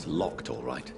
It's locked, all right.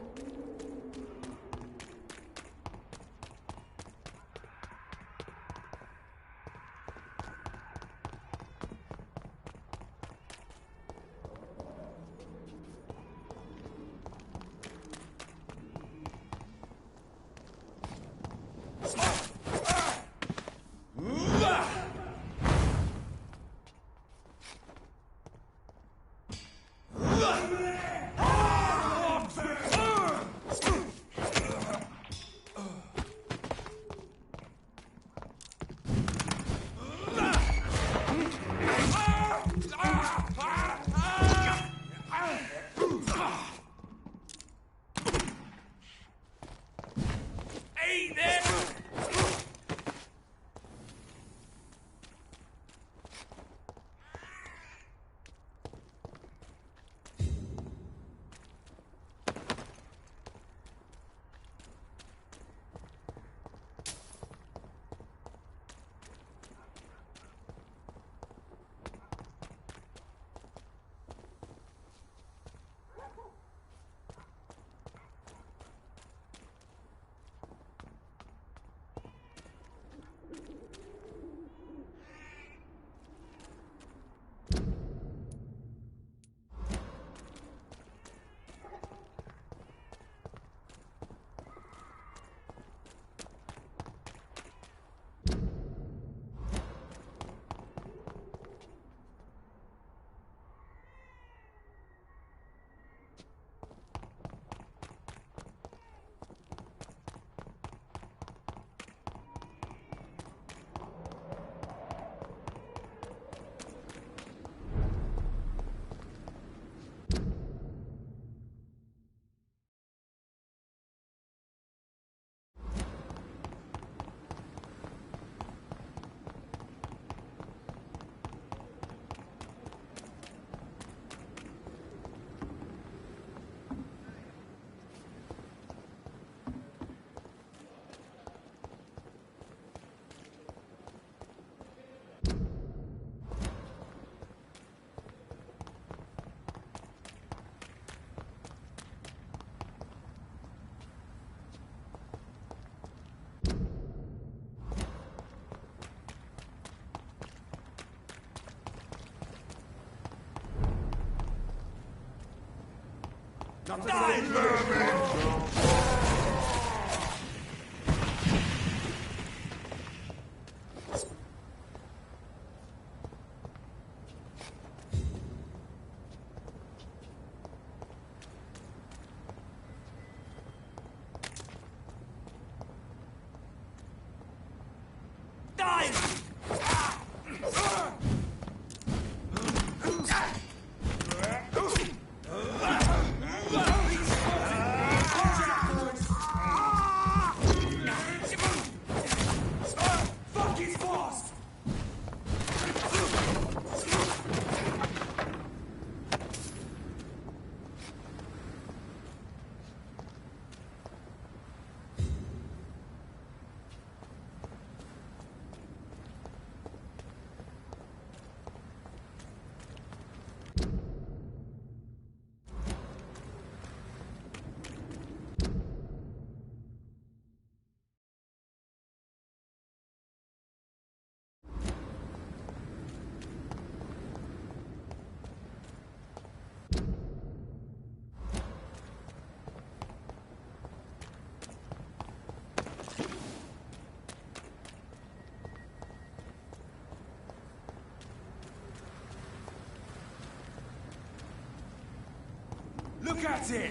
Look at it!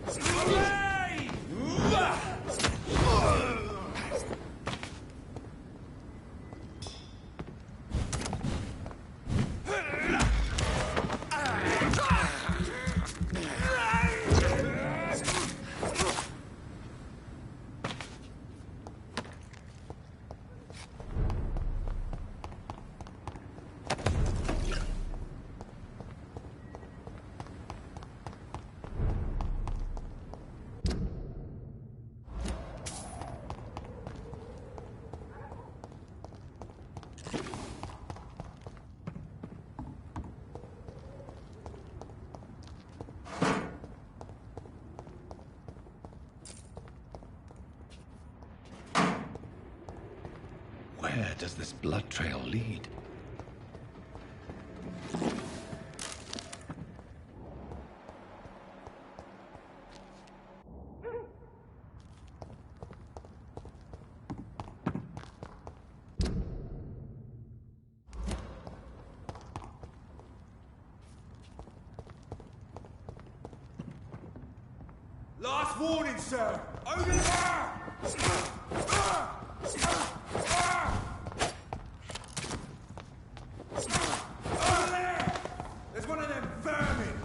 Hooray! Where does this blood trail lead? Last warning, sir! Over there! Over there! There's one of them vermin!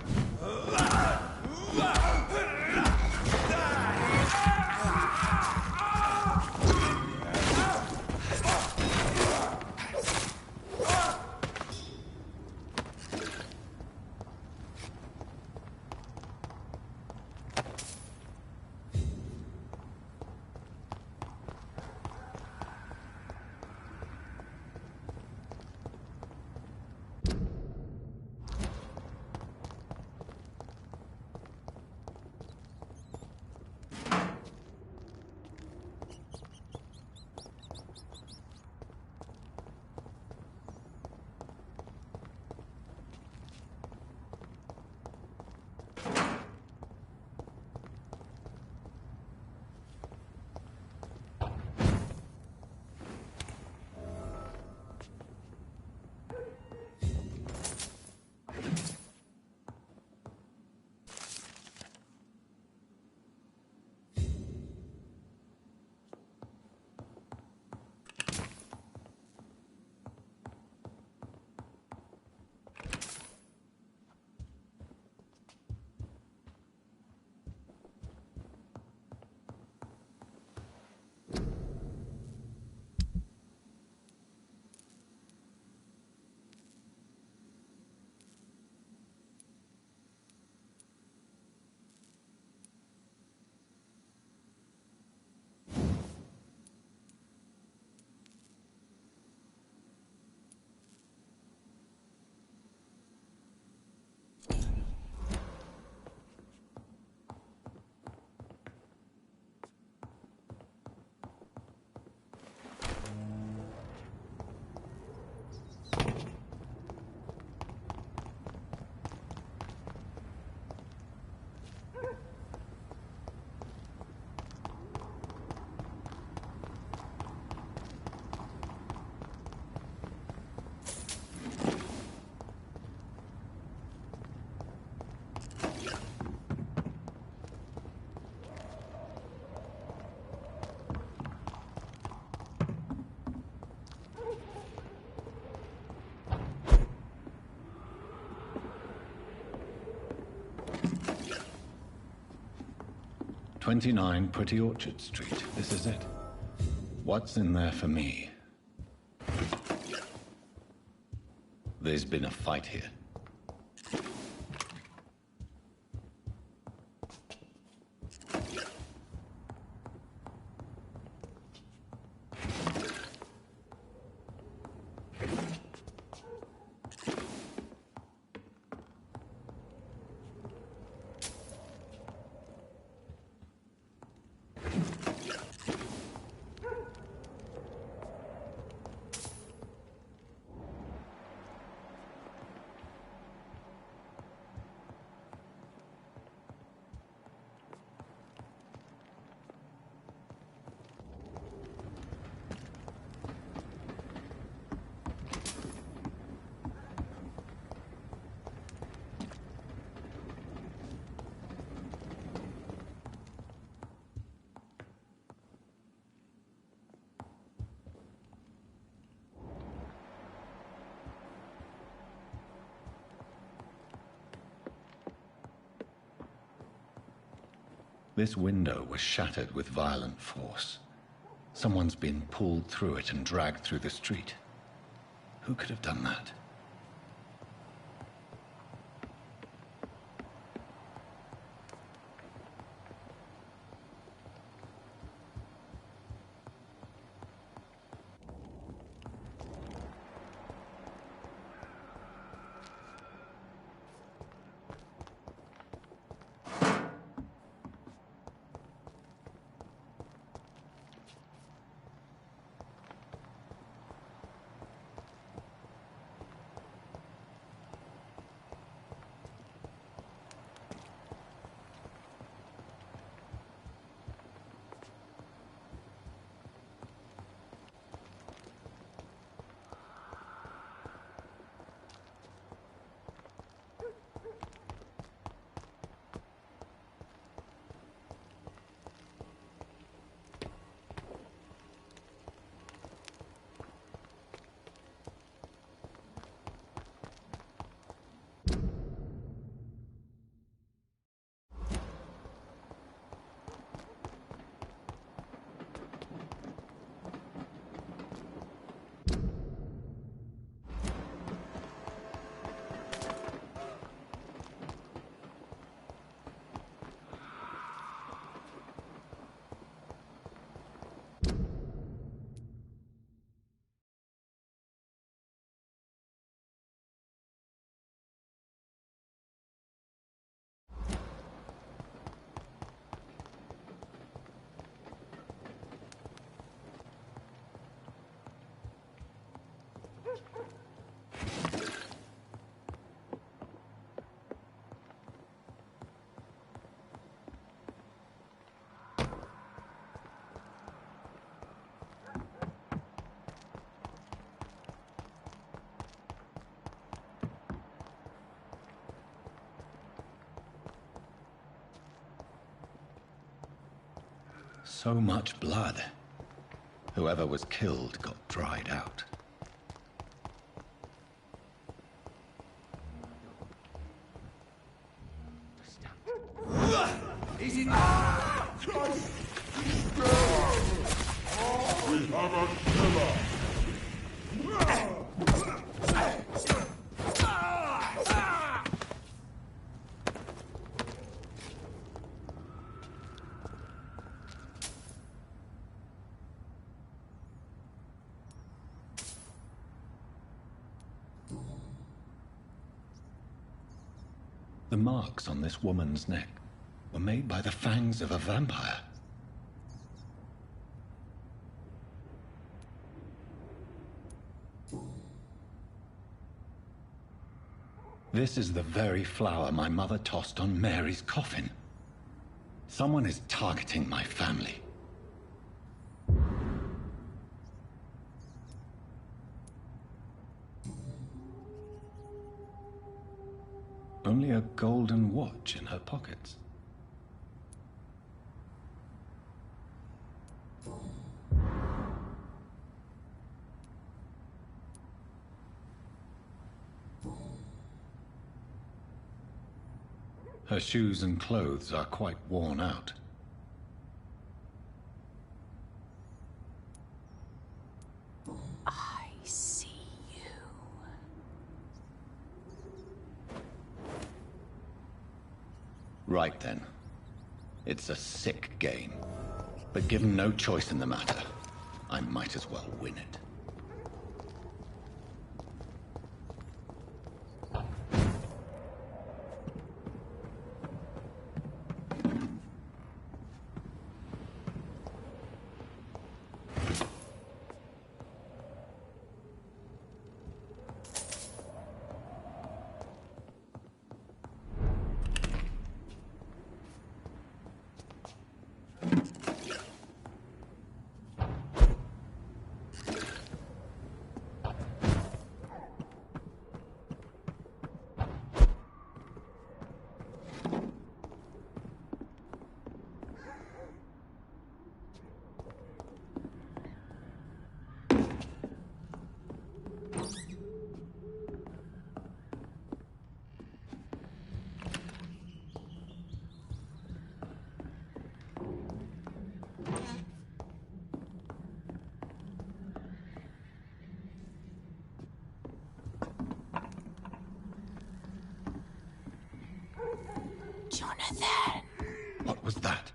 "29 Pretty Orchard Street. This is it. What's in there for me?" There's been a fight here. This window was shattered with violent force. Someone's been pulled through it and dragged through the street. Who could have done that? So much blood. Whoever was killed got dried out. Easy. We have a killer! The marks on this woman's neck were made by the fangs of a vampire. This is the very flower my mother tossed on Mary's coffin. Someone is targeting my family. Only a golden watch in her pockets. Her shoes and clothes are quite worn out. I see you. Right then. It's a sick game. But given no choice in the matter, I might as well win it. Jonathan. What was that?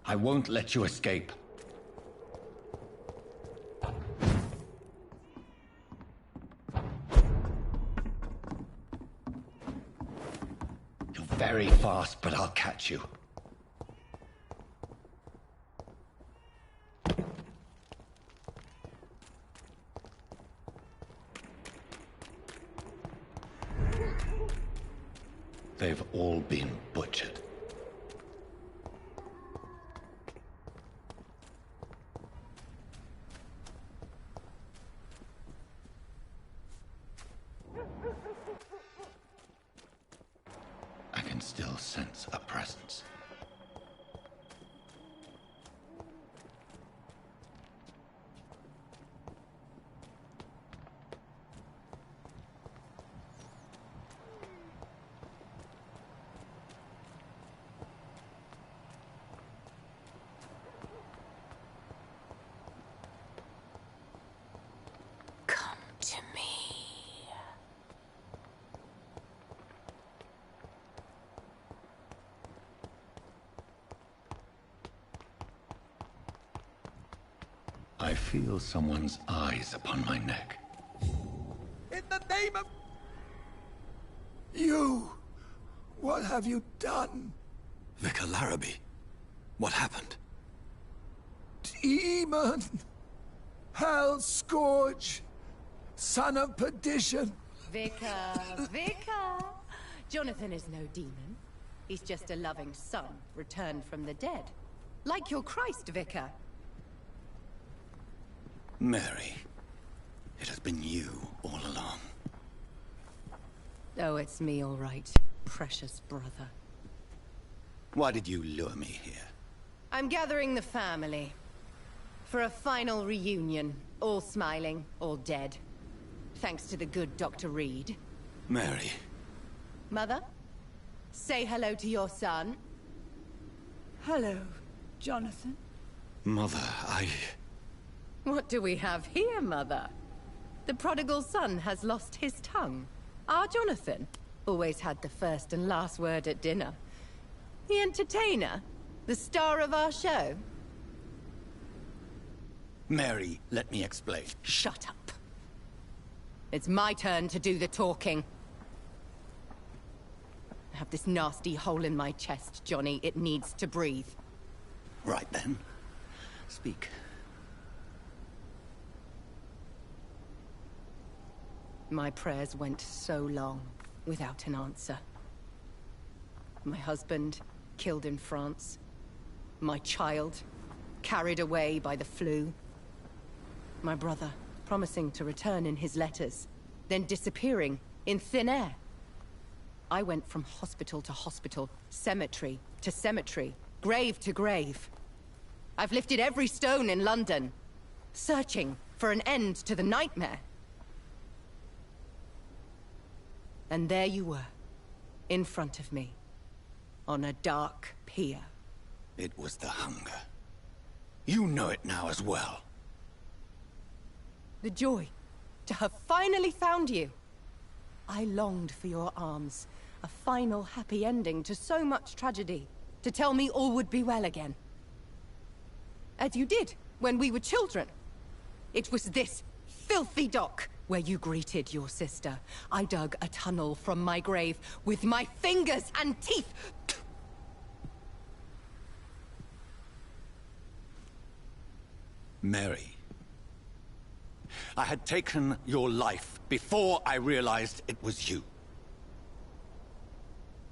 I won't let you escape. You're very fast, but I'll catch you. They've all been butchered. I can still sense a presence. Come to me. I feel someone's eyes upon my neck. In the name of... You! What have you done? Vicar Larrabee. What happened? Demon! Hell Scourge! Son of perdition! Vicar! Jonathan is no demon. He's just a loving son, returned from the dead. Like your Christ, Vicar. Mary, it has been you all along. Oh, it's me, all right, precious brother. Why did you lure me here? I'm gathering the family. For a final reunion. All smiling, all dead. Thanks to the good Dr. Reed. Mary. Mother? Say hello to your son. Hello, Jonathan. Mother, What do we have here, Mother? The prodigal son has lost his tongue. Our Jonathan always had the first and last word at dinner. The entertainer, the star of our show. Mary, let me explain. Shut up. It's my turn to do the talking. I have this nasty hole in my chest, Johnny. It needs to breathe. Right then. Speak. My prayers went so long without an answer. My husband killed in France. My child carried away by the flu. My brother promising to return in his letters, then disappearing in thin air. I went from hospital to hospital, cemetery to cemetery, grave to grave. I've lifted every stone in London, searching for an end to the nightmare. And there you were, in front of me, on a dark pier. It was the hunger. You know it now as well. The joy to have finally found you. I longed for your arms, a final happy ending to so much tragedy, to tell me all would be well again. As you did when we were children. It was this filthy dock where you greeted your sister. I dug a tunnel from my grave with my fingers and teeth. Mary. I had taken your life before I realized it was you.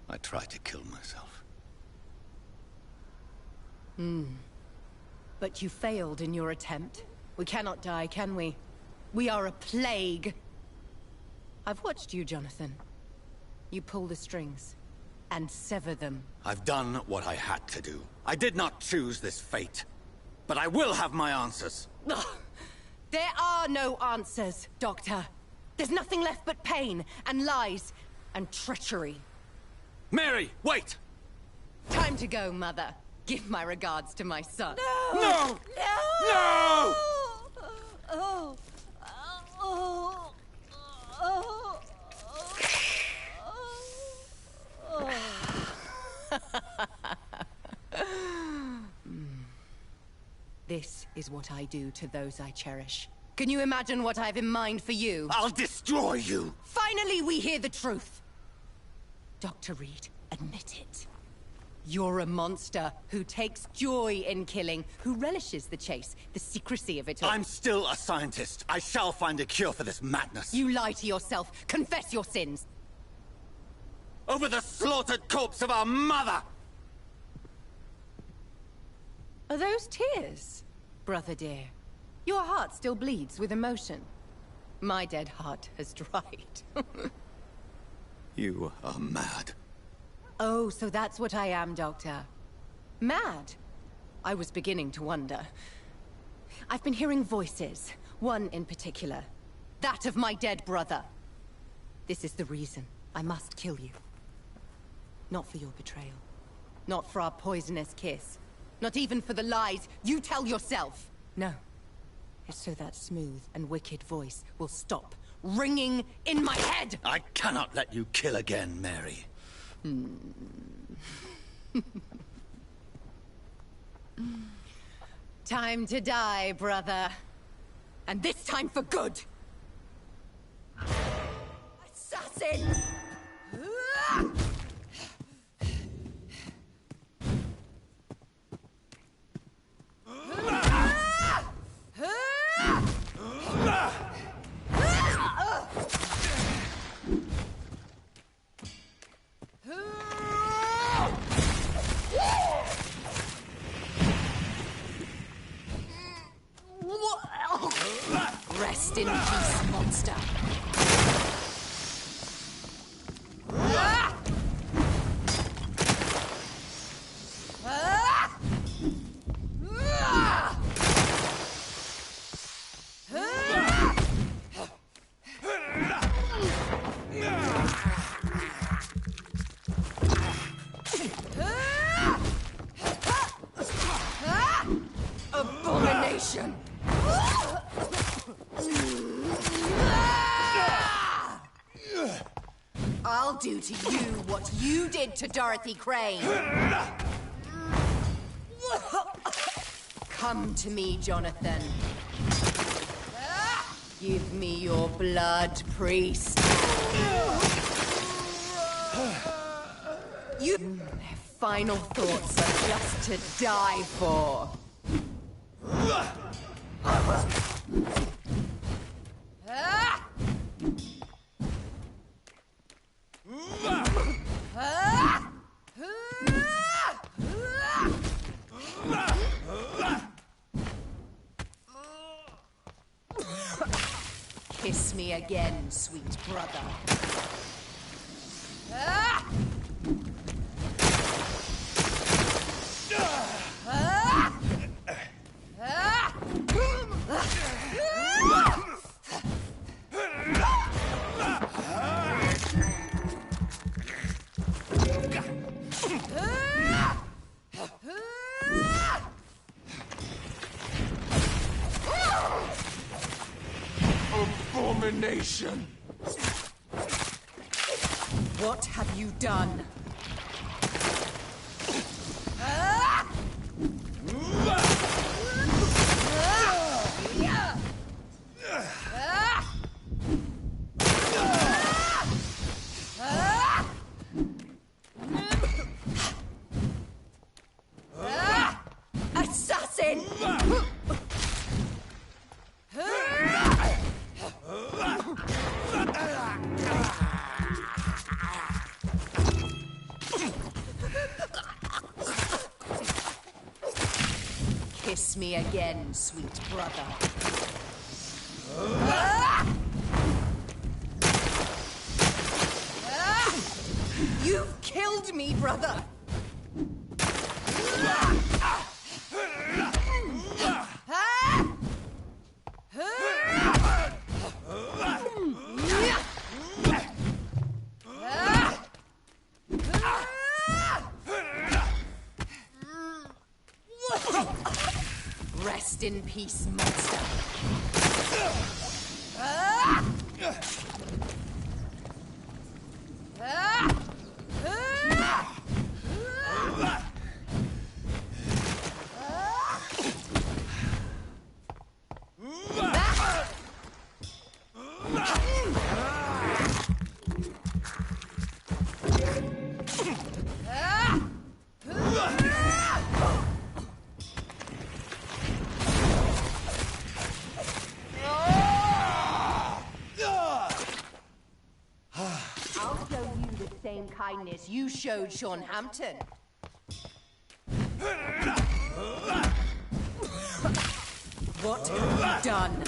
I tried to kill myself. But you failed in your attempt. We cannot die, can we? We are a plague. I've watched you, Jonathan. You pull the strings and sever them. I've done what I had to do. I did not choose this fate. But I will have my answers. Ugh. There are no answers, Doctor. There's nothing left but pain and lies and treachery. Mary, wait! Time to go, Mother. Give my regards to my son. No! No! No! Oh. Oh. Oh. This is what I do to those I cherish. Can you imagine what I've in mind for you? I'll destroy you! Finally, we hear the truth! Dr. Reed, admit it. You're a monster who takes joy in killing, who relishes the chase, the secrecy of it all. I'm still a scientist. I shall find a cure for this madness. You lie to yourself. Confess your sins. Over the slaughtered corpse of our mother! Are those tears, brother dear? Your heart still bleeds with emotion. My dead heart has dried. You are mad. Oh, so that's what I am, Doctor. Mad? I was beginning to wonder. I've been hearing voices, one in particular. That of my dead brother. This is the reason I must kill you. Not for your betrayal. Not for our poisonous kiss. Not even for the lies you tell yourself. No. It's so that smooth and wicked voice will stop ringing in my head! I cannot let you kill again, Mary. Time to die, brother. And this time for good! Assassin! in peace, monster. Abomination! I'll do to you what you did to Dorothy Crane. Come to me, Jonathan. Give me your blood, priest. Their final thoughts are just to die for. Kiss me again, sweet brother. Abomination! What have you done? Assassin! Kiss me again, sweet brother. You've killed me, brother! Rest in peace, monster. Same kindness you showed Sean Hampton. What have you done?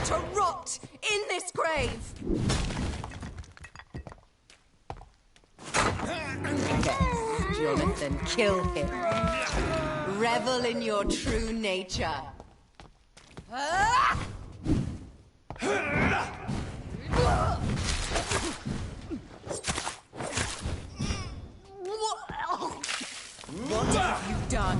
to rot in this grave! Yes, Jonathan, kill him. Revel in your true nature. What have you done?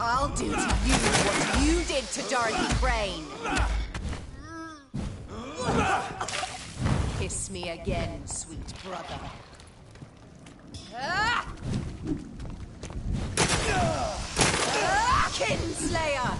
I'll do to you what you did to Dorothy Crane. Kiss me again, sweet brother. Kinslayer!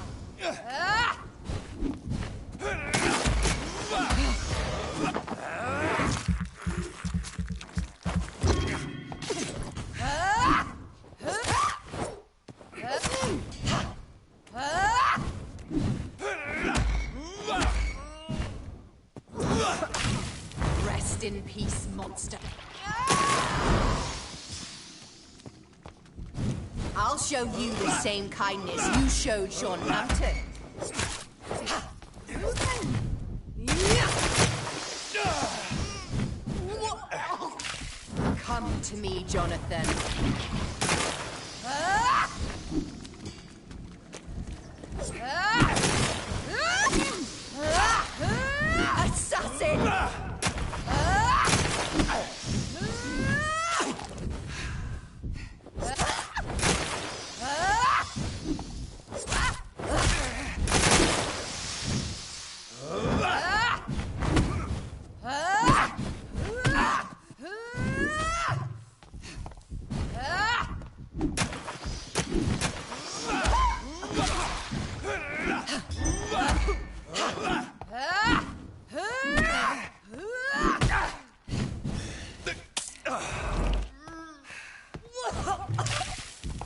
Rest in peace, monster. I'll show you the same kindness you showed Sean Hampton. Come to me, Jonathan. Assassin!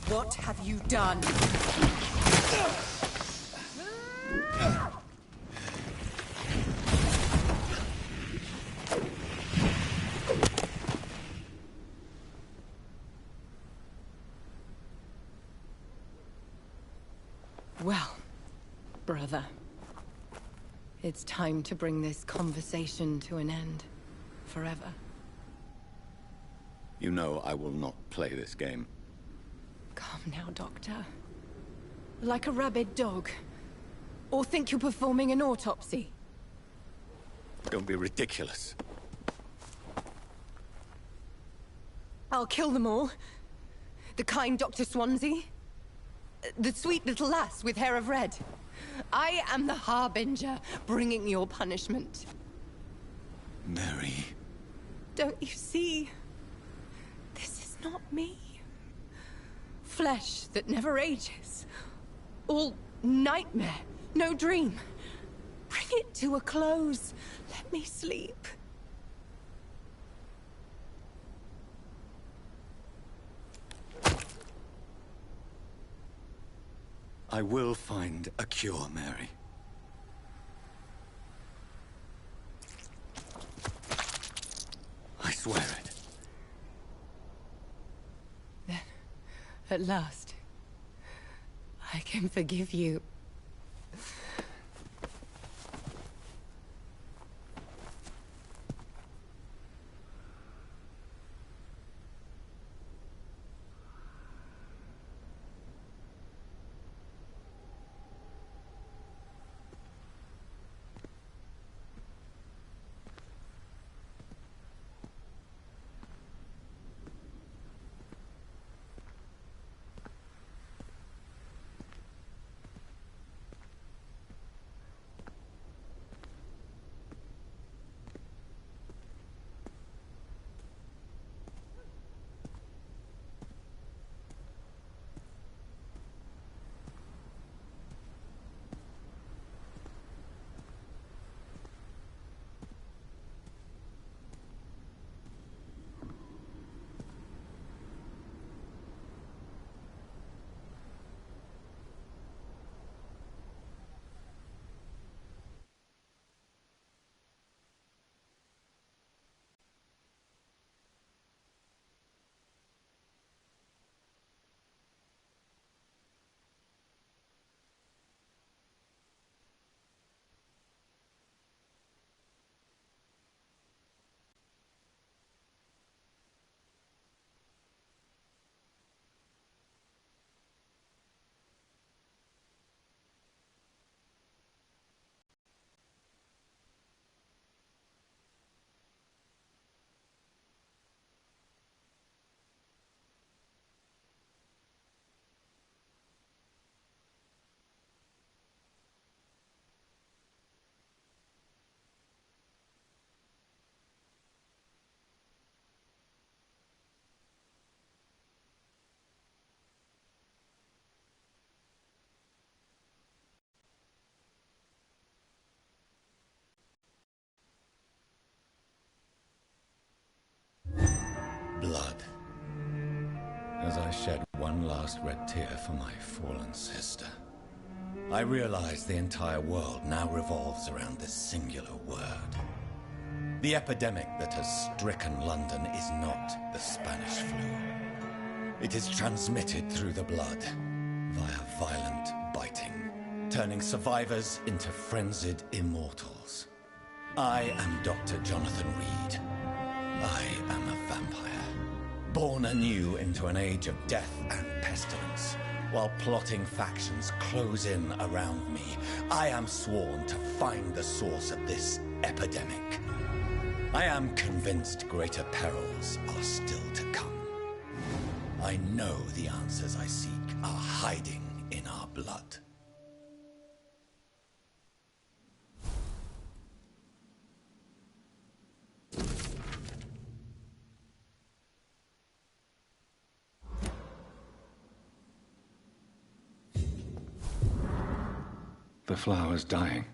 What have you done? Well, brother, it's time to bring this conversation to an end. Forever. You know I will not play this game. Calm now, Doctor. Like a rabid dog. Or think you're performing an autopsy. Don't be ridiculous. I'll kill them all. The kind Dr. Swansea. The sweet little lass with hair of red. I am the Harbinger, bringing your punishment. Mary. Don't you see? This is not me. Flesh that never ages. All nightmare, no dream. Bring it to a close. Let me sleep. I will find a cure, Mary. I swear it. Then, at last, I can forgive you. shed one last red tear for my fallen sister. I realize the entire world now revolves around this singular word. The epidemic that has stricken London is not the Spanish flu. It is transmitted through the blood, via violent biting, turning survivors into frenzied immortals. I am Dr. Jonathan Reed. I am a vampire, born anew into an age of death and pestilence. While plotting factions close in around me, I am sworn to find the source of this epidemic. I am convinced greater perils are still to come. I know the answers I seek are hiding in our blood. The flower's dying.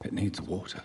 It needs water.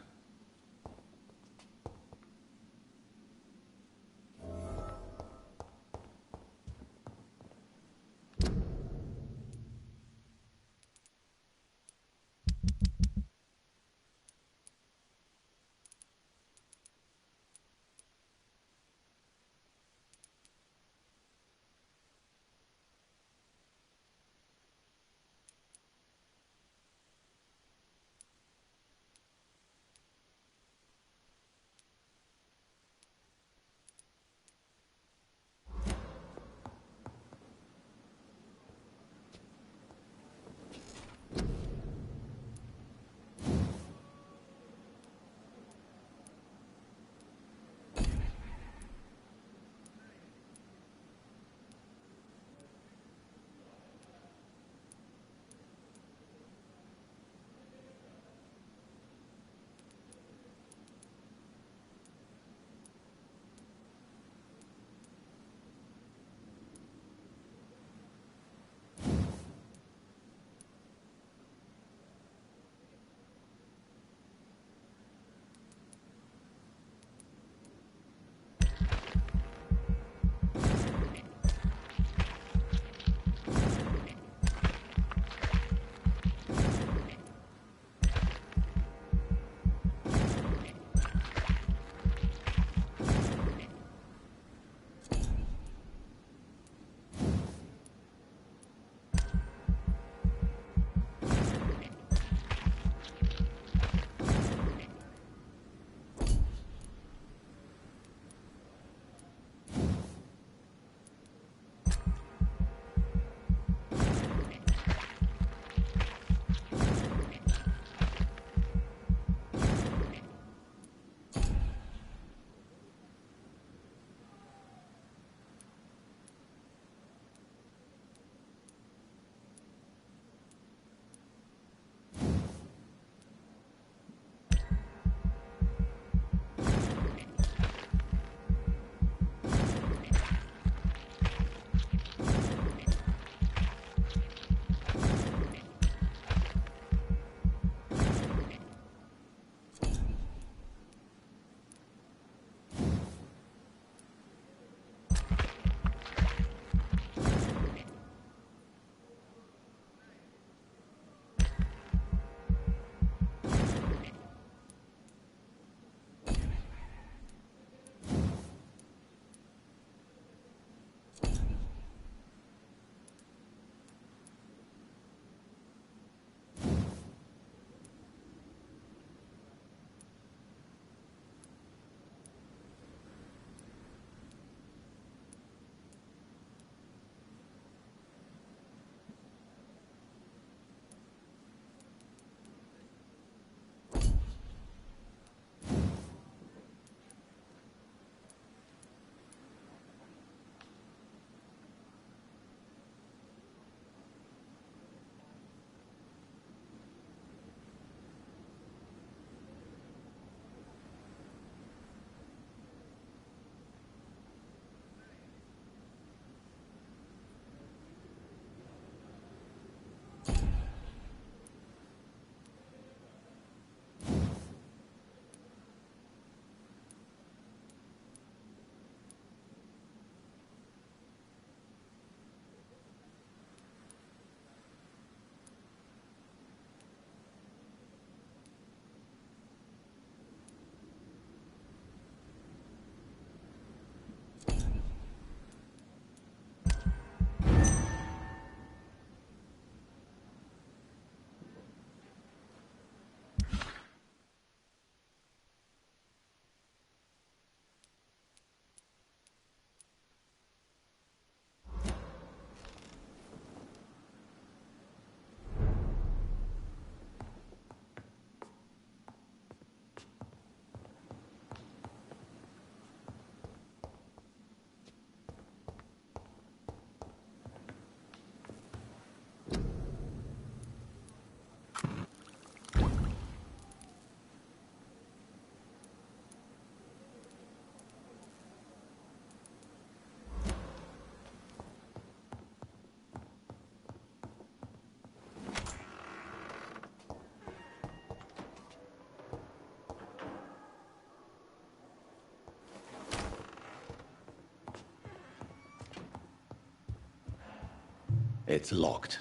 It's locked.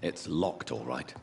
It's locked, all right.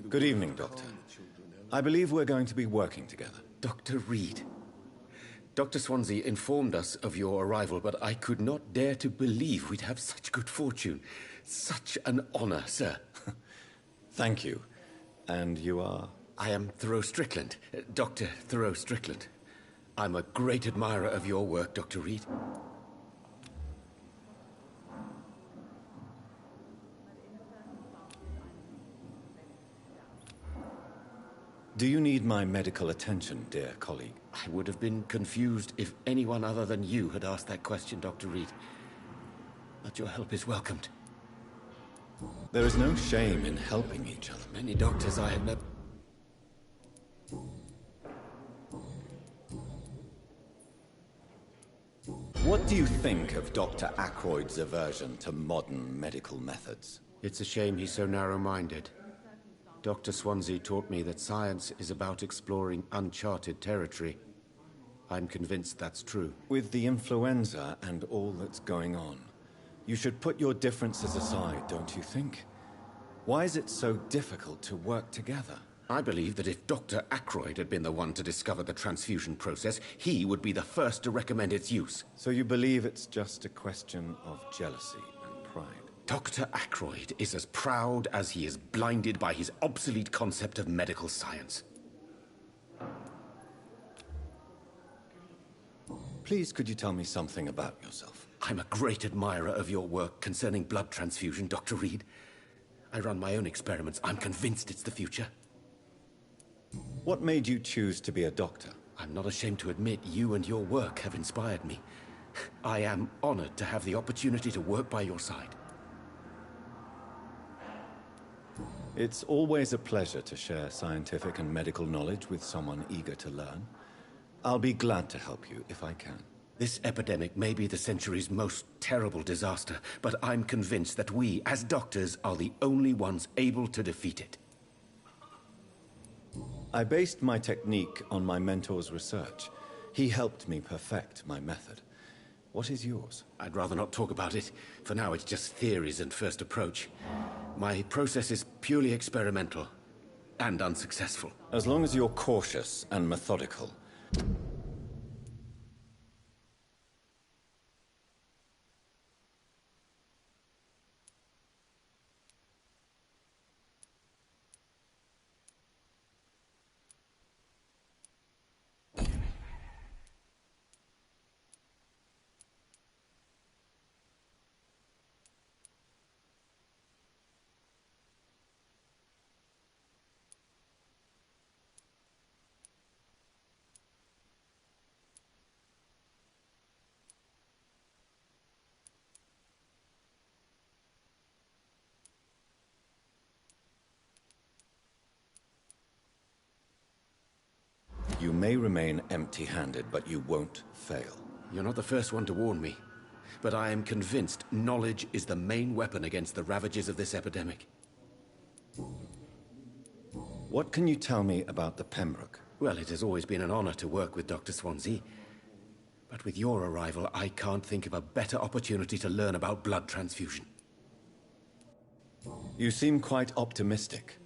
Good evening, Doctor. I believe we're going to be working together. Dr. Reed. Dr. Swansea informed us of your arrival, but I could not dare to believe we'd have such good fortune. Such an honor, sir. Thank you. And you are? I am Thoreau Strickland, Dr. Thoreau Strickland. I'm a great admirer of your work, Dr. Reed. Do you need my medical attention, dear colleague? I would have been confused if anyone other than you had asked that question, Dr. Reed. But your help is welcomed. There is no shame in helping each other. Many doctors I have met... What do you think of Dr. Ackroyd's aversion to modern medical methods? It's a shame he's so narrow-minded. Dr. Swansea taught me that science is about exploring uncharted territory. I'm convinced that's true. With the influenza and all that's going on, you should put your differences aside, don't you think? Why is it so difficult to work together? I believe that if Dr. Ackroyd had been the one to discover the transfusion process, he would be the first to recommend its use. So you believe it's just a question of jealousy and pride? Dr. Ackroyd is as proud as he is blinded by his obsolete concept of medical science. Please, could you tell me something about yourself? I'm a great admirer of your work concerning blood transfusion, Dr. Reed. I run my own experiments. I'm convinced it's the future. What made you choose to be a doctor? I'm not ashamed to admit you and your work have inspired me. I am honored to have the opportunity to work by your side. It's always a pleasure to share scientific and medical knowledge with someone eager to learn. I'll be glad to help you if I can. This epidemic may be the century's most terrible disaster, but I'm convinced that we, as doctors, are the only ones able to defeat it. I based my technique on my mentor's research. He helped me perfect my method. What is yours? I'd rather not talk about it. For now, it's just theories and first approach. My process is purely experimental and unsuccessful. As long as you're cautious and methodical. You may remain empty-handed, but you won't fail. You're not the first one to warn me, but I am convinced knowledge is the main weapon against the ravages of this epidemic. What can you tell me about the Pembroke? Well, it has always been an honor to work with Dr. Swansea. But with your arrival, I can't think of a better opportunity to learn about blood transfusion. You seem quite optimistic.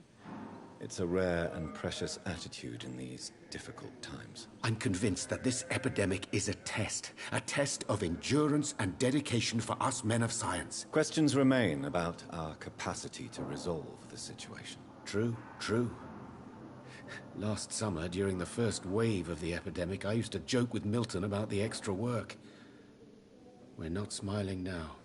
It's a rare and precious attitude in these difficult times. I'm convinced that this epidemic is a test of endurance and dedication for us men of science. Questions remain about our capacity to resolve the situation. True, true. Last summer, during the first wave of the epidemic, I used to joke with Milton about the extra work. We're not smiling now.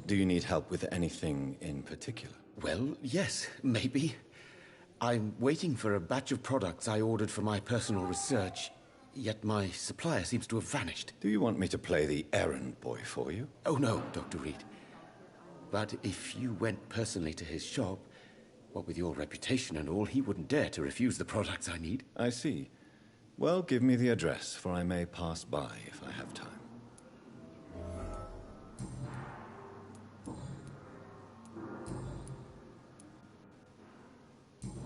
Do you need help with anything in particular? Well, yes, maybe. I'm waiting for a batch of products I ordered for my personal research, yet my supplier seems to have vanished. Do you want me to play the errand boy for you? Oh no, Dr. Reed. But if you went personally to his shop, what with your reputation and all, he wouldn't dare to refuse the products I need. I see. Well, give me the address, for I may pass by if I have time.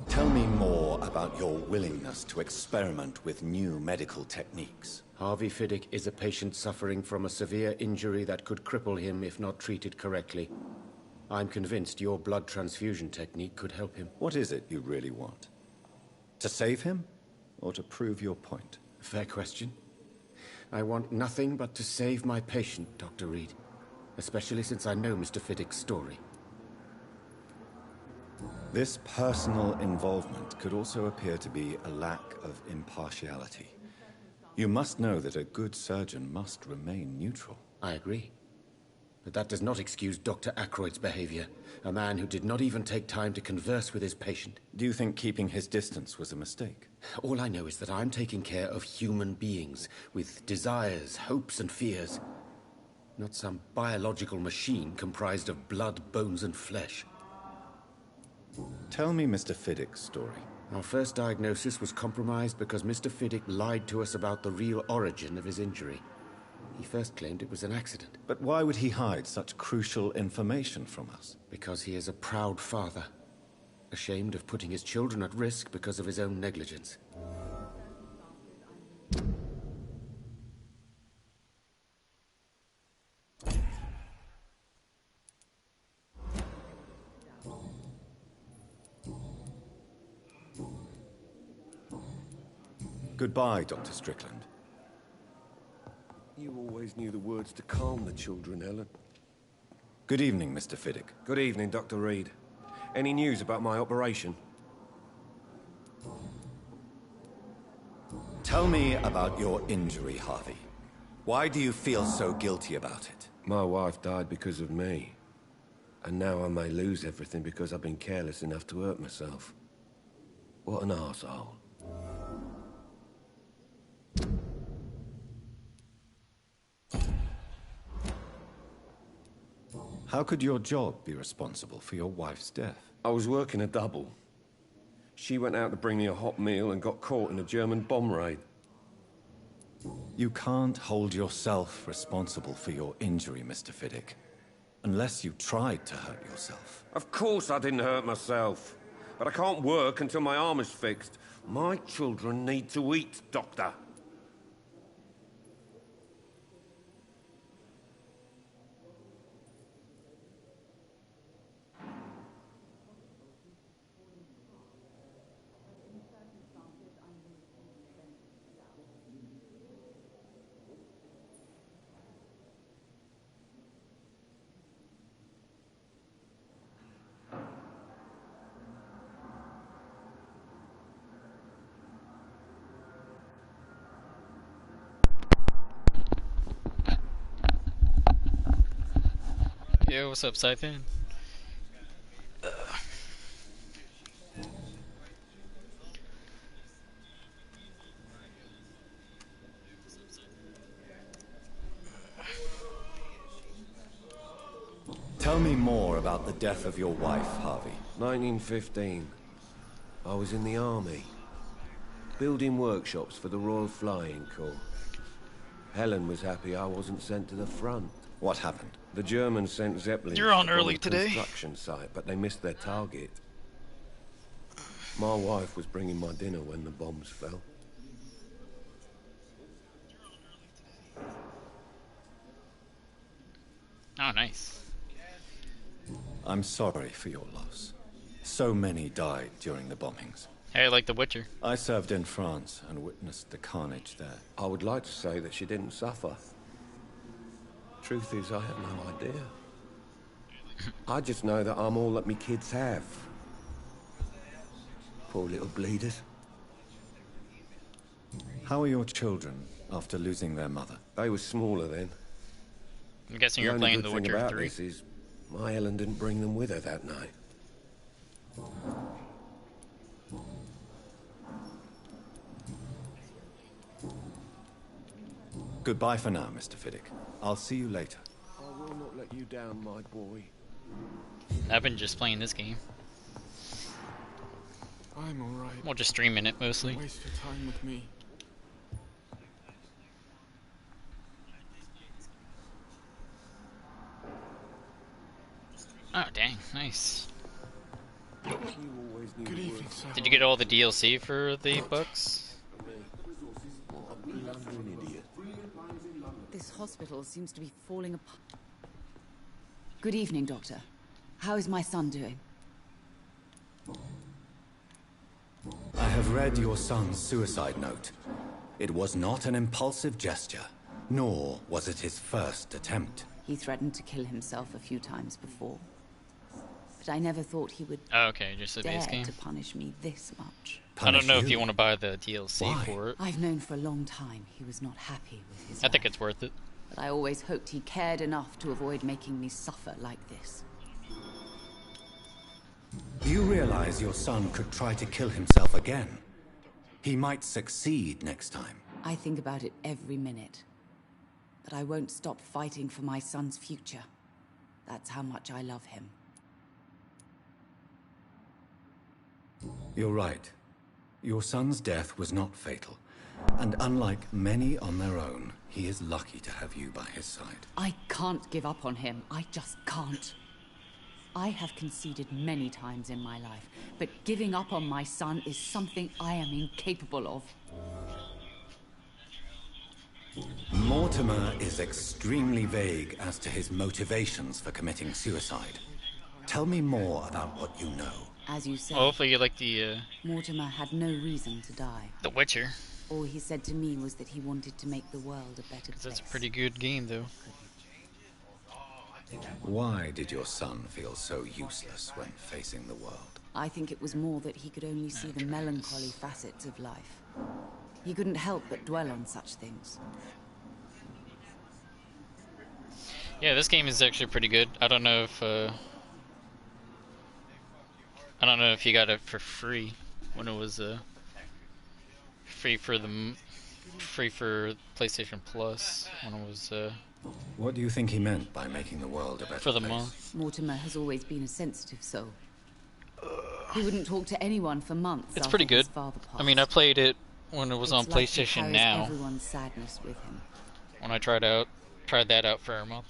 Tell me more about your willingness to experiment with new medical techniques. Harvey Fiddick is a patient suffering from a severe injury that could cripple him if not treated correctly. I'm convinced your blood transfusion technique could help him. What is it you really want? To save him, or to prove your point? Fair question. I want nothing but to save my patient, Dr. Reed. Especially since I know Mr. Fiddick's story. This personal involvement could also appear to be a lack of impartiality. You must know that a good surgeon must remain neutral. I agree. But that does not excuse Dr. Ackroyd's behavior. A man who did not even take time to converse with his patient. Do you think keeping his distance was a mistake? All I know is that I'm taking care of human beings with desires, hopes, and fears. Not some biological machine comprised of blood, bones, and flesh. Tell me Mr. Fiddick's story. Our first diagnosis was compromised because Mr. Fiddick lied to us about the real origin of his injury. He first claimed it was an accident. But why would he hide such crucial information from us? Because he is a proud father, ashamed of putting his children at risk because of his own negligence. Goodbye, Dr. Strickland. You always knew the words to calm the children, Ellen. Good evening, Mr. Fiddick. Good evening, Dr. Reed. Any news about my operation? Tell me about your injury, Harvey. Why do you feel so guilty about it? My wife died because of me. And now I may lose everything because I've been careless enough to hurt myself. What an arsehole. How could your job be responsible for your wife's death? I was working a double. She went out to bring me a hot meal and got caught in a German bomb raid. You can't hold yourself responsible for your injury, Mr. Fiddick, unless you tried to hurt yourself. Of course I didn't hurt myself. But I can't work until my arm is fixed. My children need to eat, Doctor. Yo, what's up, Scythian? Tell me more about the death of your wife, Harvey. 1915. I was in the army. Building workshops for the Royal Flying Corps. Helen was happy I wasn't sent to the front. What happened? The Germans sent Zeppelins You're on to early the today. construction site, but they missed their target. My wife was bringing my dinner when the bombs fell. Oh, nice. I'm sorry for your loss. So many died during the bombings. Hey, like The Witcher. I served in France and witnessed the carnage there. I would like to say that she didn't suffer. Truth is, I have no idea. I just know that I'm all that me kids have. Poor little bleeders. How are your children after losing their mother? They were smaller then. I'm guessing The you're only playing good The thing Witcher about 3. this is my Helen didn't bring them with her that night. Goodbye for now, Mr. Fiddick. I'll see you later. I will not let you down, my boy. I've been just playing this game. I'm alright. Well, just streaming it mostly. Don't waste your time with me. Oh, dang. Nice. Good evening, sir. Did you get all the DLC for the books? This hospital seems to be falling apart. Good evening, Doctor. How is my son doing? I have read your son's suicide note. It was not an impulsive gesture, nor was it his first attempt. He threatened to kill himself a few times before. But I never thought he would Oh, okay, just the dare base game. to punish me this much. I don't know if Punish you want to buy the DLC Why? for it. I've known for a long time he was not happy with his I think life, it's worth it. but I always hoped he cared enough to avoid making me suffer like this. Do you realize your son could try to kill himself again? He might succeed next time. I think about it every minute. But I won't stop fighting for my son's future. That's how much I love him. You're right. Your son's death was not fatal. And unlike many on their own, he is lucky to have you by his side. I can't give up on him. I just can't. I have conceded many times in my life, but giving up on my son is something I am incapable of. Mortimer is extremely vague as to his motivations for committing suicide. Tell me more about what you know. As you said, Well, hopefully you like the Mortimer had no reason to die. Witcher. All he said to me was that he wanted to make the world a better place. That's a pretty good game, though. Why did your son feel so useless when facing the world? I think it was more that he could only see the melancholy facets of life. He couldn't help but dwell on such things. Yeah, this game is actually pretty good. I don't know if you got it for free when it was free for PlayStation Plus when it was What do you think he meant by making the world a better for the place? month. Mortimer has always been a sensitive soul. He wouldn't talk to anyone for months. It's after pretty good. his father I mean, I passed. played it when it was on It's like he PlayStation carries Now. Everyone's sadness with him. When I tried that out for a month.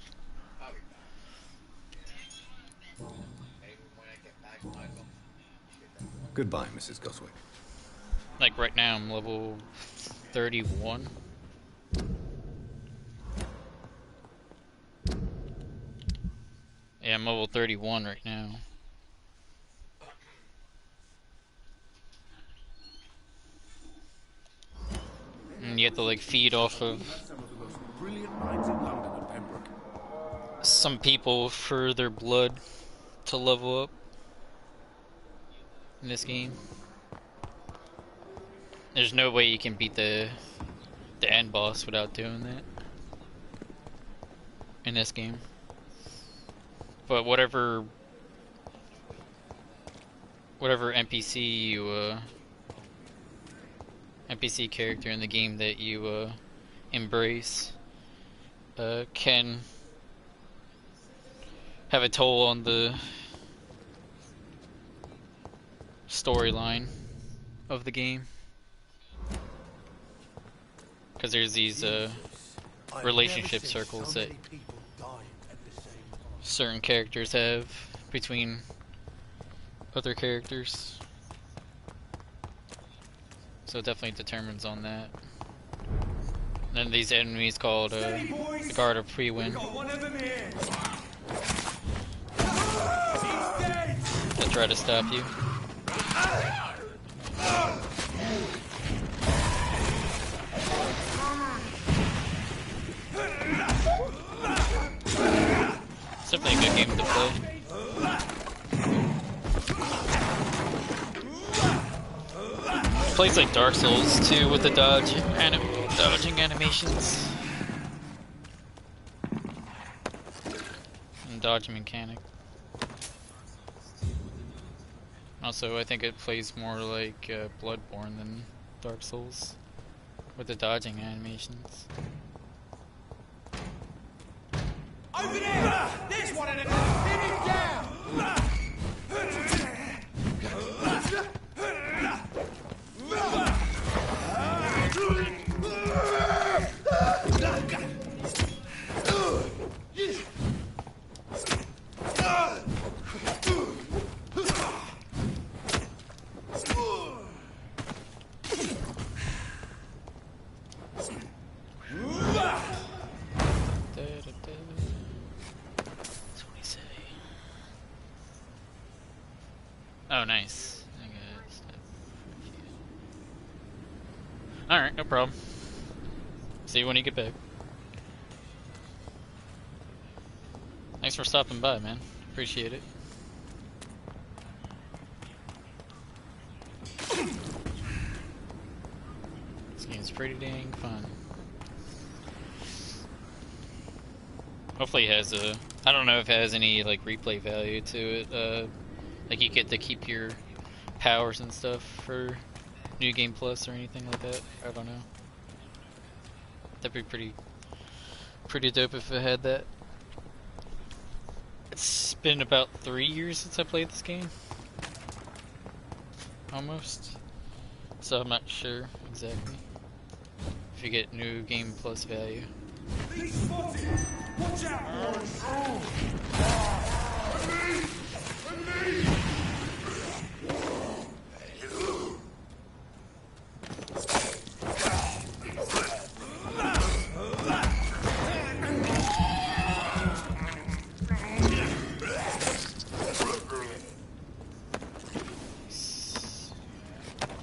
Goodbye, Mrs. Goswick. Like right now, I'm level 31. Yeah, I'm level 31 right now. And you have to like feed off of some people for their blood to level up in this game. There's no way you can beat the end boss without doing that in this game. But whatever NPC character in the game that you embrace can have a toll on the storyline of the game, because there's these relationship circles that certain characters have between other characters, so it definitely determines on that. And then these enemies called the Guard of Freewind that try to stop you. It's definitely a good game to play. It plays like Dark Souls too with the dodging animations and dodge mechanic. Also, I think it plays more like Bloodborne than Dark Souls with the dodging animations. Over there! There's one of them! Pin him down! Oh, nice. Alright, no problem. See you when you get back. Thanks for stopping by, man. Appreciate it. This game's pretty dang fun. Hopefully it has a... I don't know if it has any, like, replay value to it. Like, you get to keep your powers and stuff for New Game Plus or anything like that. I don't know. That'd be pretty dope if it had that. It's been about 3 years since I played this game. Almost. So I'm not sure exactly if you get New Game Plus value. Watch out, boys!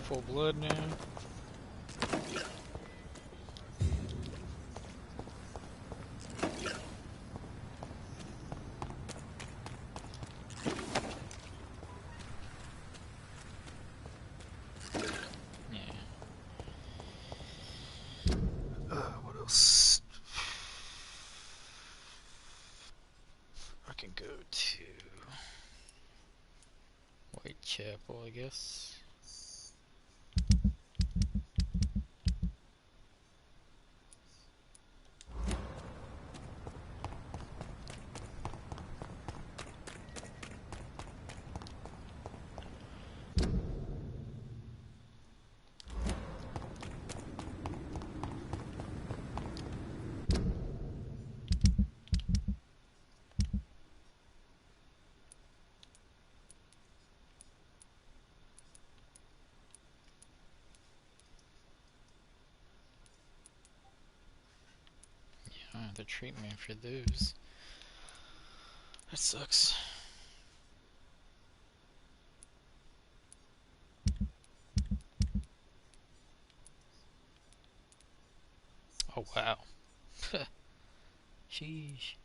Full blood now. What else? I can go to Whitechapel, I guess. The treatment for those. That sucks. Oh wow. Sheesh.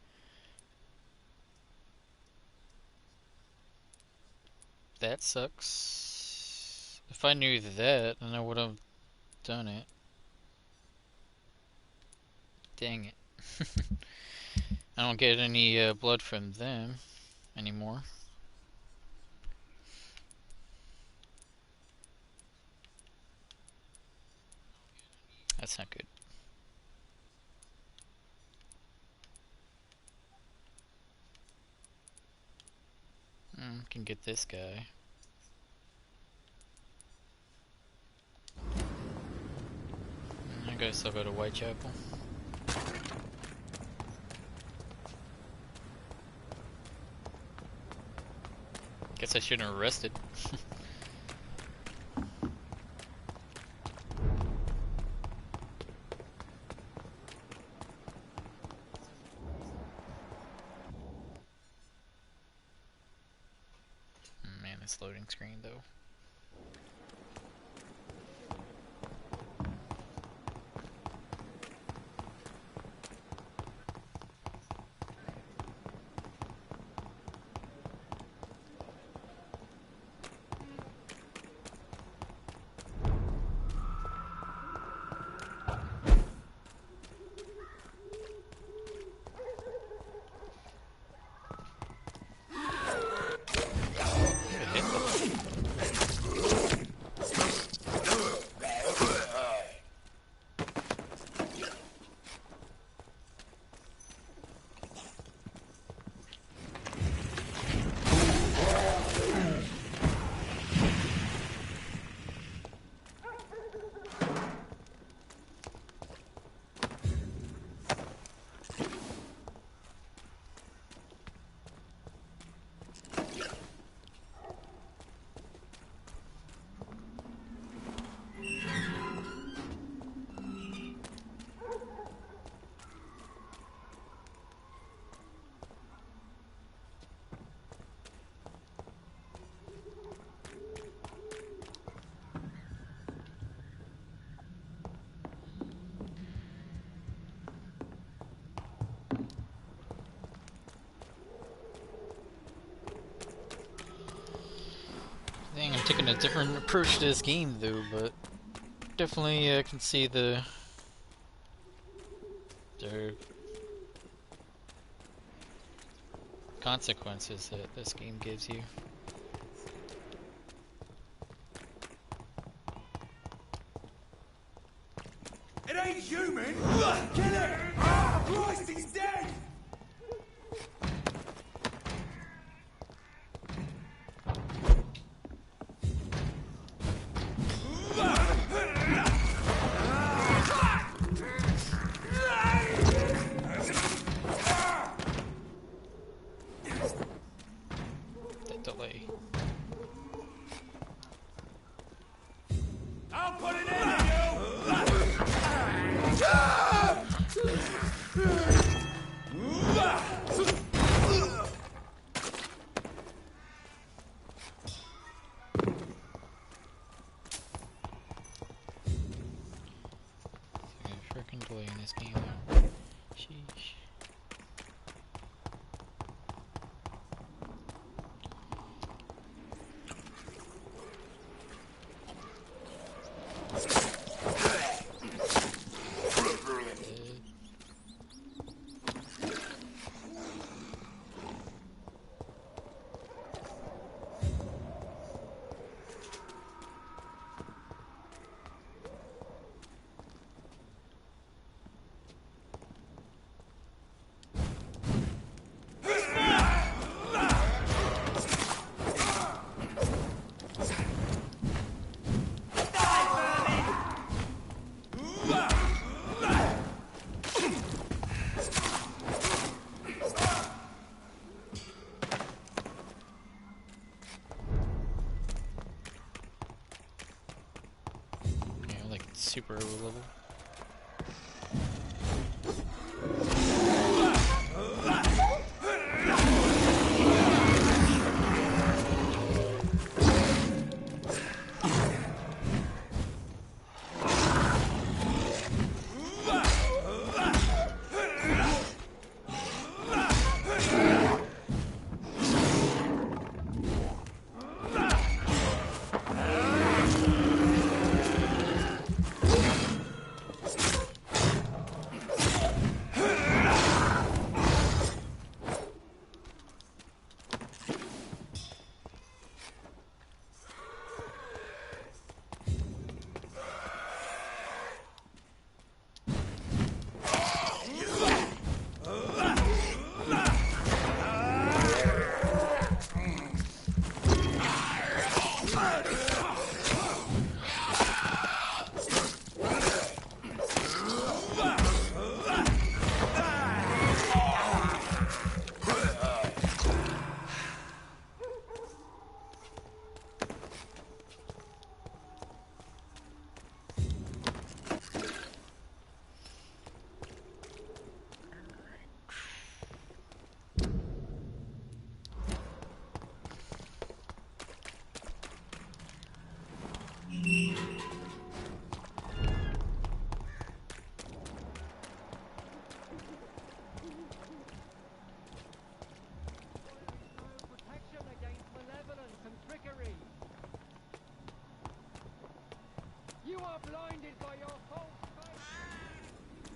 That sucks. If I knew that, then I would have done it. Dang it. I don't get any blood from them anymore. That's not good. Can get this guy. I guess I'll go to Whitechapel. Guess I shouldn't have arrested. Man, screen though. I think I'm taking a different approach to this game though, but definitely can see the consequences that this game gives you. It ain't human! Kill it! Christ, he's dead! That delay. I'll put it in you! Freaking delay in this game though. Sheesh. Super over level. are blinded by your false faith.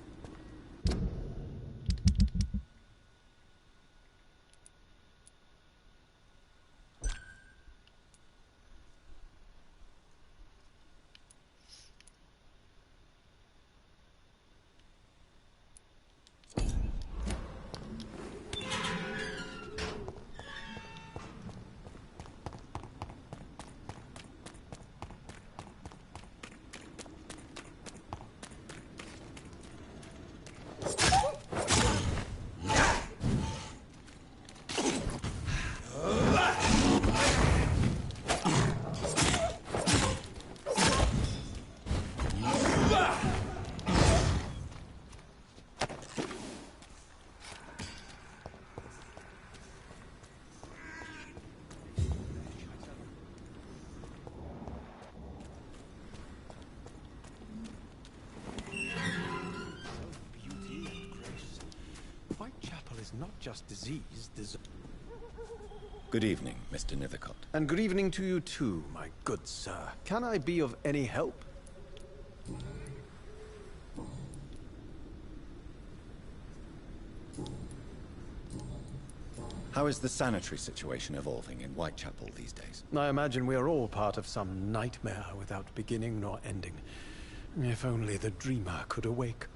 Whitechapel is not just disease, Good evening, Mr. Nithercott. And good evening to you too, my good sir. Can I be of any help? How is the sanitary situation evolving in Whitechapel these days? I imagine we are all part of some nightmare without beginning nor ending. If only the dreamer could awake.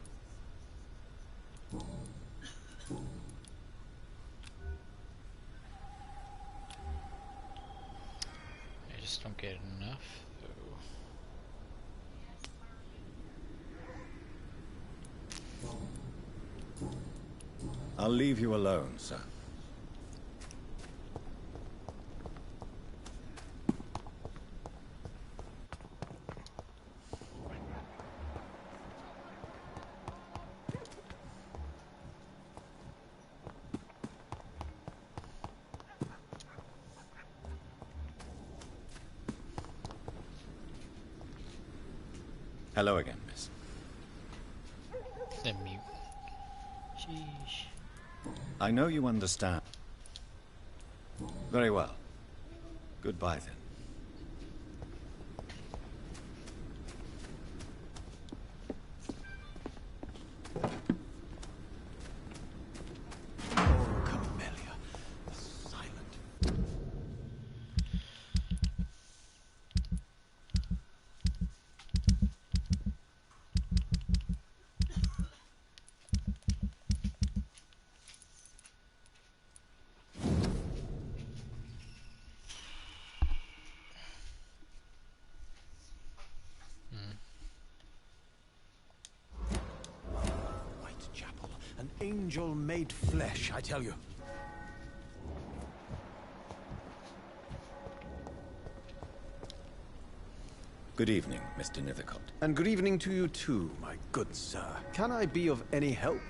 I just don't get enough, though. I'll leave you alone, sir. Hello again, miss. The mute. Sheesh. I know you understand. Very well. Goodbye, then. An angel made flesh, I tell you. Good evening, Mr. Nithercott. And good evening to you too, my good sir. Can I be of any help?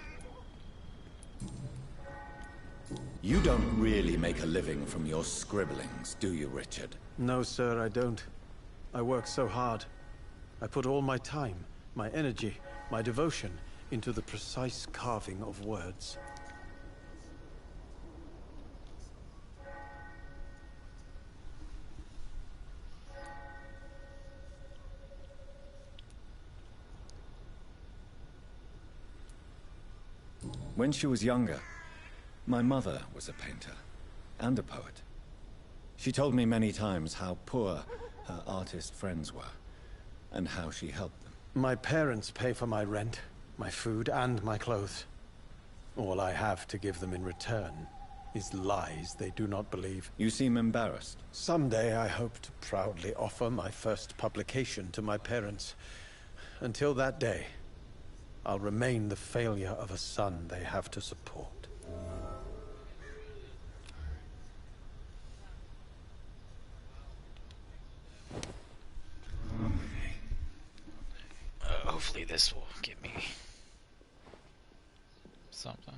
You don't really make a living from your scribblings, do you, Richard? No, sir, I don't. I work so hard. I put all my time, my energy, my devotion into the precise carving of words. When she was younger, my mother was a painter and a poet. She told me many times how poor her artist friends were and how she helped them. My parents pay for my rent, my food, and my clothes. All I have to give them in return is lies they do not believe. You seem embarrassed. Someday I hope to proudly offer my first publication to my parents. Until that day, I'll remain the failure of a son they have to support. Hopefully this will get me something.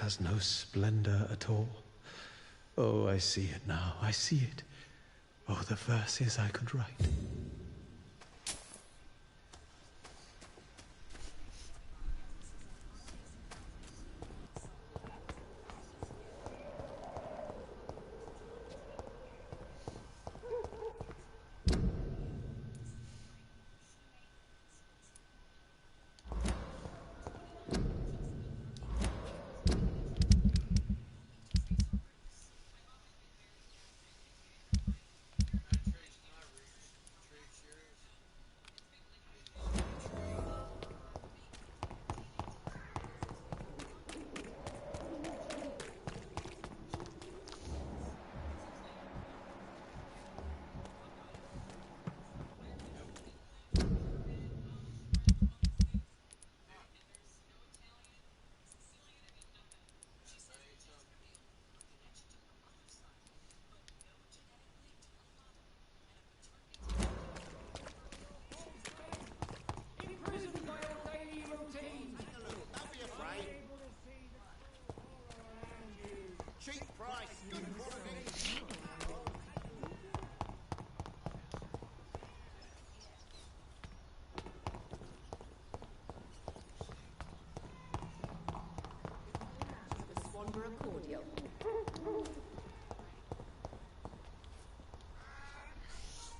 has no splendor at all. Oh, I see it now. I see it. Oh, the verses I could write.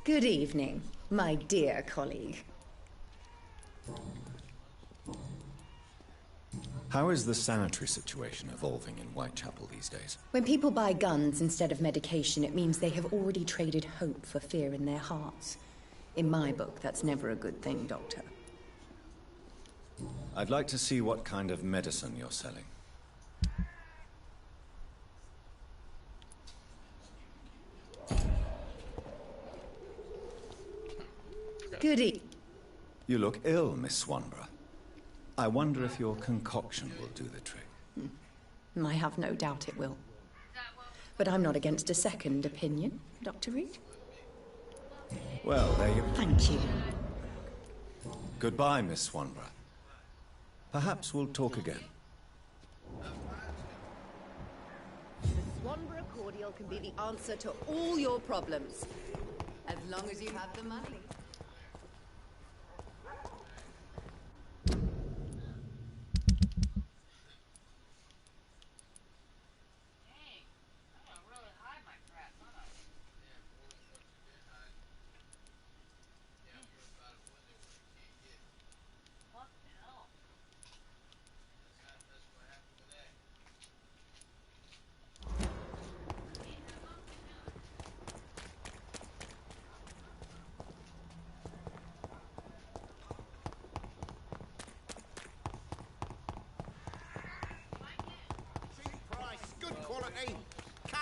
Good evening, my dear colleague. How is the sanitary situation evolving in Whitechapel these days? When people buy guns instead of medication, it means they have already traded hope for fear in their hearts. In my book, that's never a good thing, Doctor. I'd like to see what kind of medicine you're selling. Good evening. You look ill, Miss Swanborough. I wonder if your concoction will do the trick. I have no doubt it will. But I'm not against a second opinion, Dr. Reed. Well, there you... Thank you. Goodbye, Miss Swanborough. Perhaps we'll talk again. The Swanborough cordial can be the answer to all your problems. As long as you have the money.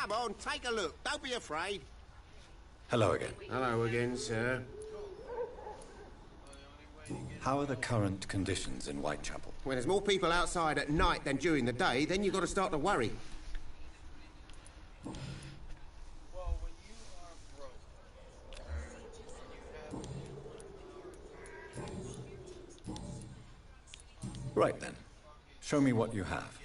Come on, take a look. Don't be afraid. Hello again. Hello again, sir. How are the current conditions in Whitechapel? When there's more people outside at night than during the day, then you've got to start to worry. Right then. Show me what you have.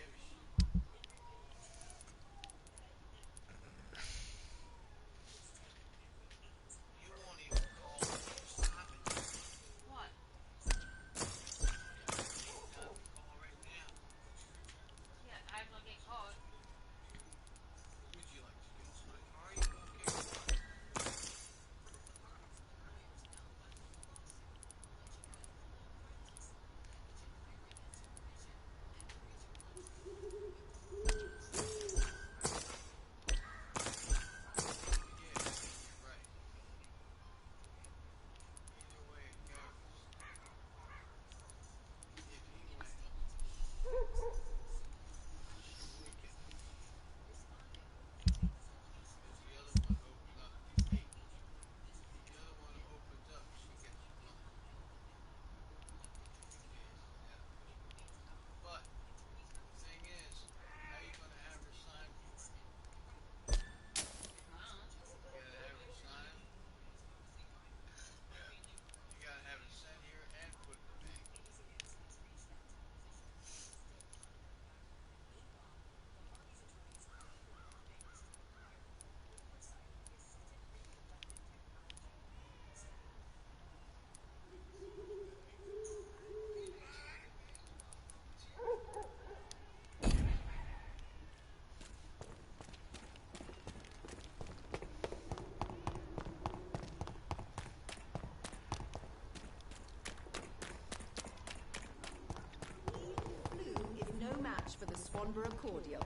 for the Swanborough cordial.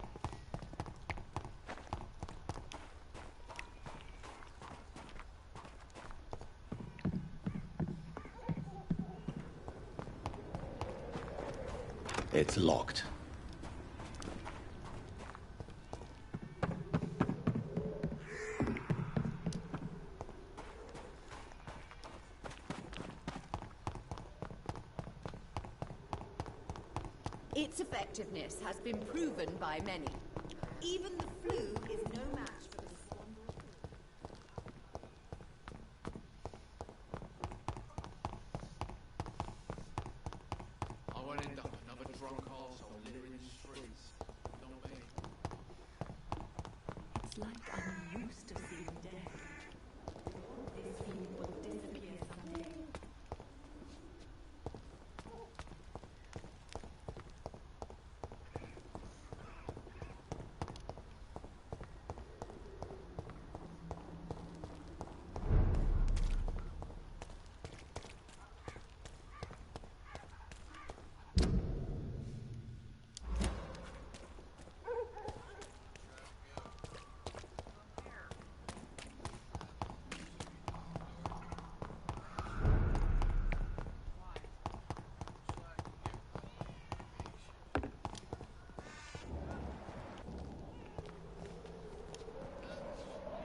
It's locked. Its effectiveness has been proven by many. Even the flu is no match for the Swanborough cordial. I won't end up another drunk arsehole littering the streets. Not me. It's like I'm used to seeing death. This feeling will disappear someday.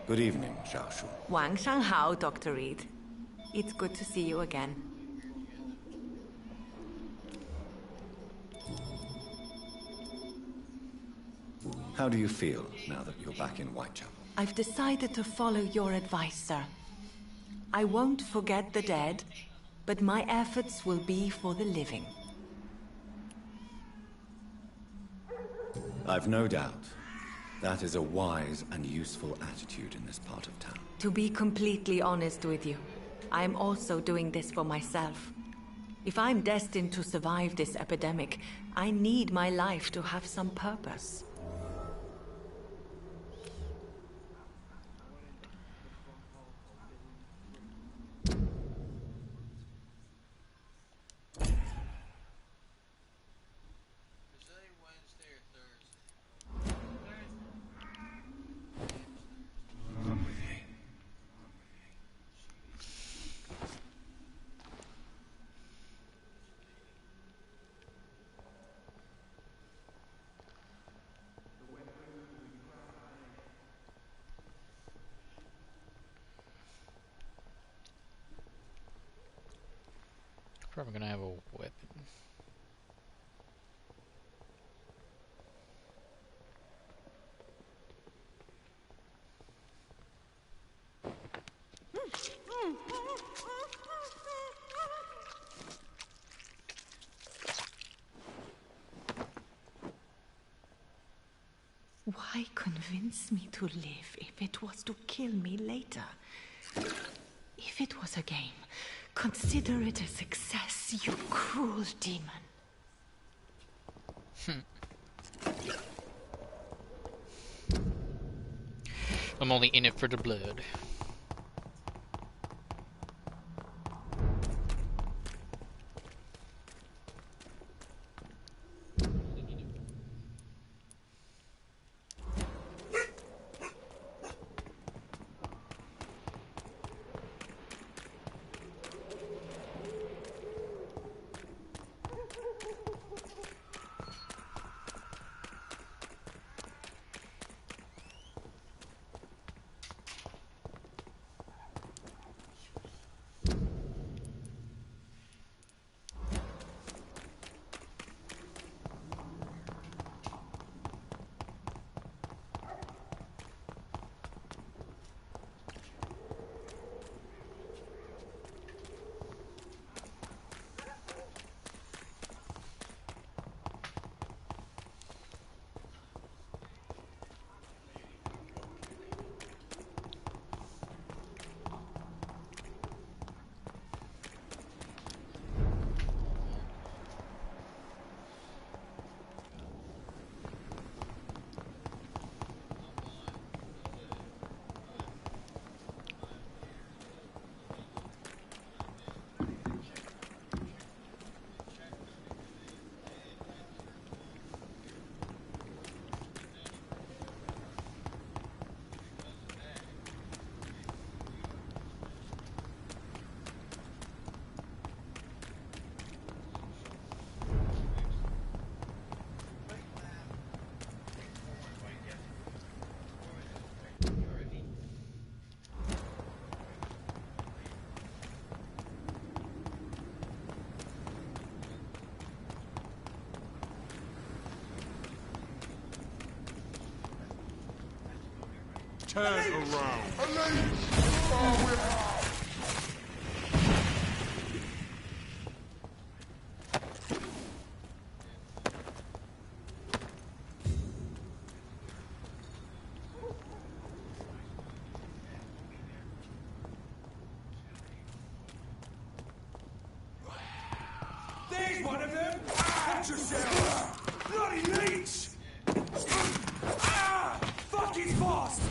Good evening, Xiaoshu. 晚上好, Dr. Reed. It's good to see you again. How do you feel now that you're back in Whitechapel? I've decided to follow your advice, sir. I won't forget the dead, but my efforts will be for the living. I've no doubt. That is a wise and useful attitude in this part of town. To be completely honest with you, I am also doing this for myself. If I'm destined to survive this epidemic, I need my life to have some purpose. Probably gonna have a weapon. Why convince me to live if it was to kill me later? If it was a game, consider it a success, you cruel demon. I'm only in it for the blood. Turn around. There's one of them! Watch yourself! Bloody leech! Fuck, he's fast!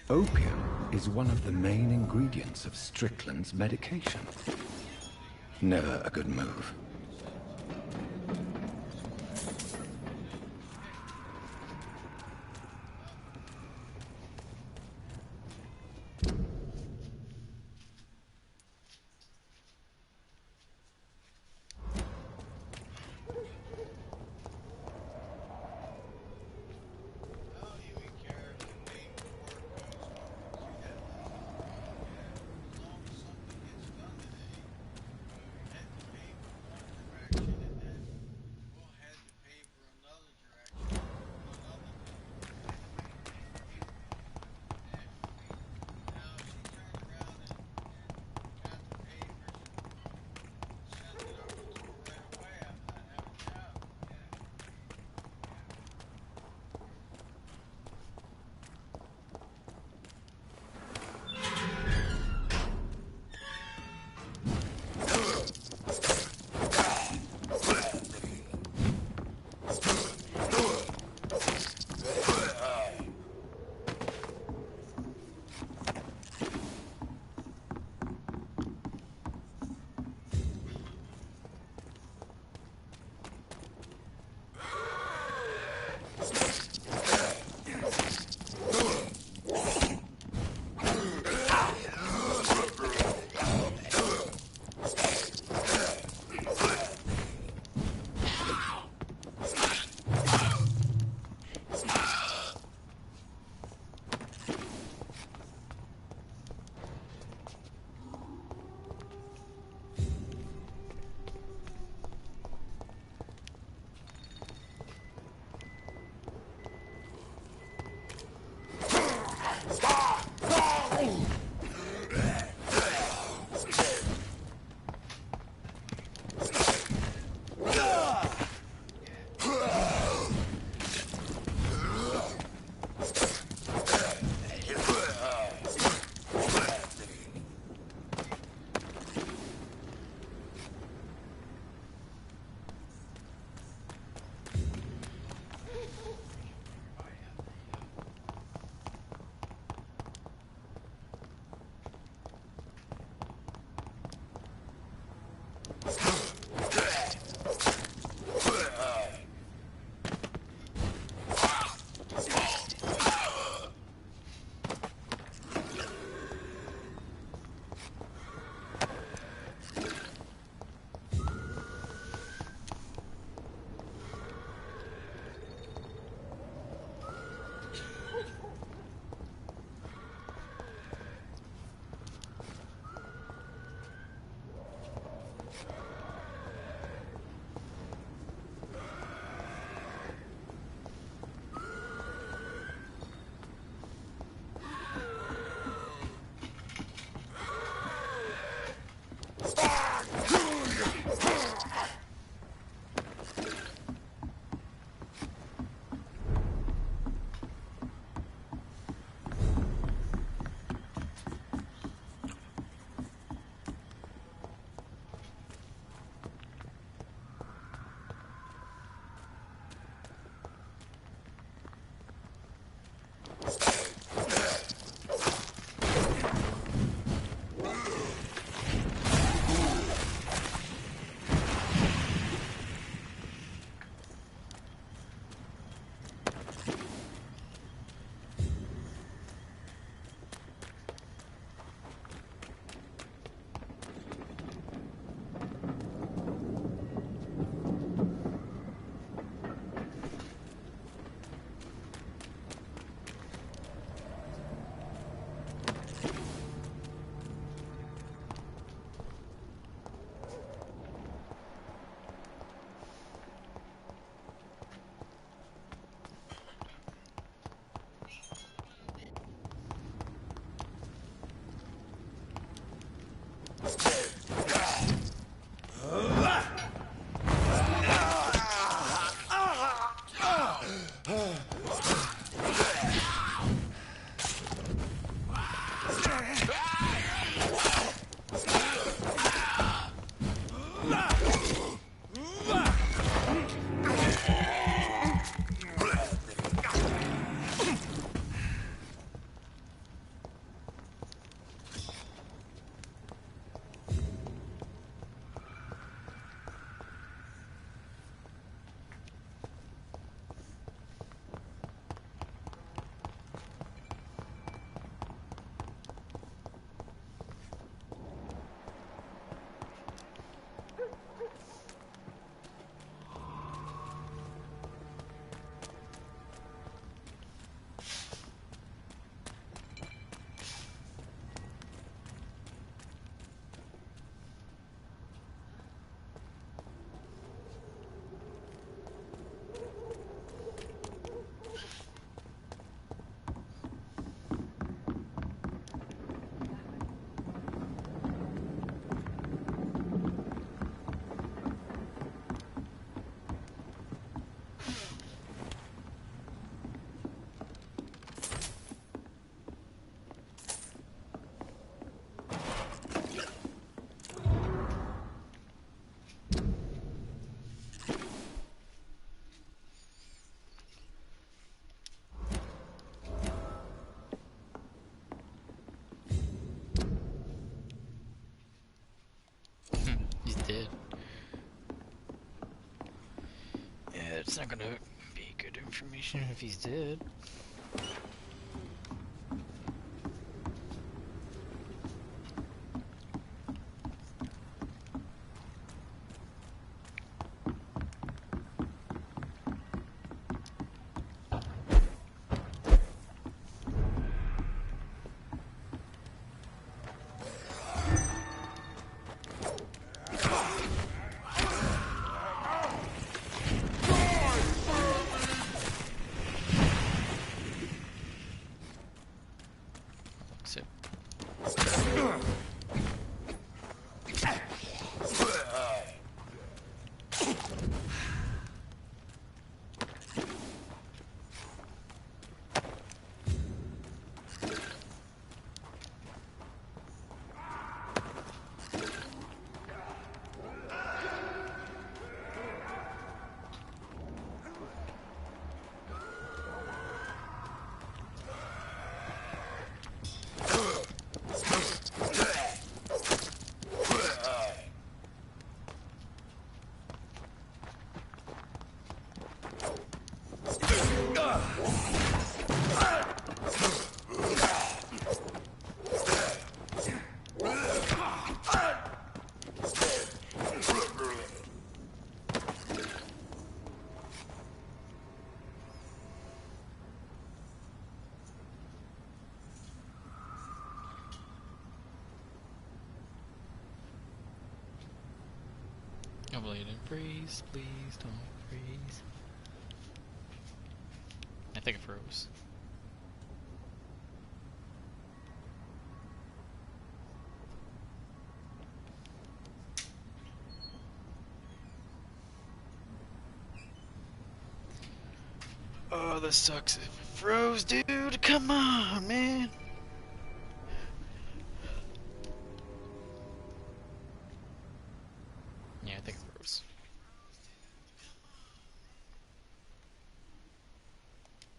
Opium is one of the main ingredients of Strickland's medication. Never a good move. did. Yeah, it's not gonna be good information if he's dead. I'm bleeding. Freeze, please don't freeze. I think it froze. Oh, this sucks. If it froze, dude. Come on, man.